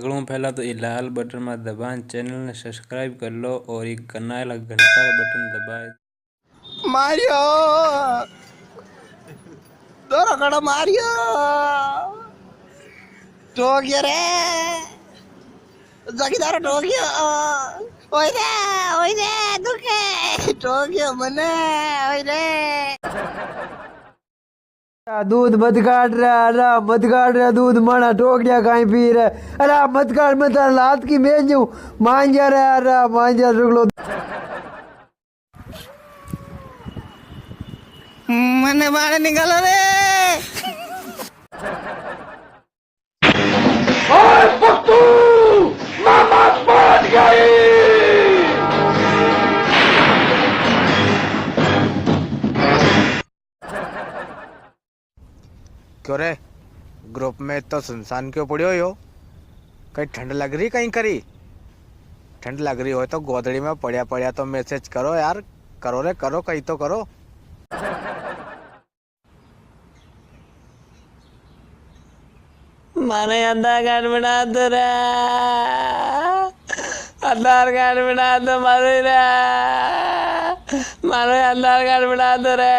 सगलों पहला तो ये लाल बटन में दबान चैनल ने सब्सक्राइब कर लो और ये करना वाला घंटा बटन दबाए। मारियो दोनों कड़ा मारियो टोकियो रे जगीदार टोकियो ओई रे दुखे टोकियो मने ओई रे दूध मत काट रहा, अरे मत काट रहा दूध, माना टोकरिया कहीं पी रहा, अरे मत काट, मैं तेरा लात की भेज दूं, मान जा रहा, अरे मान जा, रुक लो। मने बाहर निकालो रे मामा पहुंच गए। क्यों रे ग्रुप में तो सुनसान क्यों पड़ी हो? कहीं ठंड लग रही? कहीं करी ठंड लग रही हो तो गोदड़ी में पड़िया पड़िया तो मैसेज करो यार, करो रे करो, कहीं तो करो। माने आधार कार्ड बना दो रे, आधार कार्ड बना दो मारे रे, मारे आधार कार्ड बना दो रे।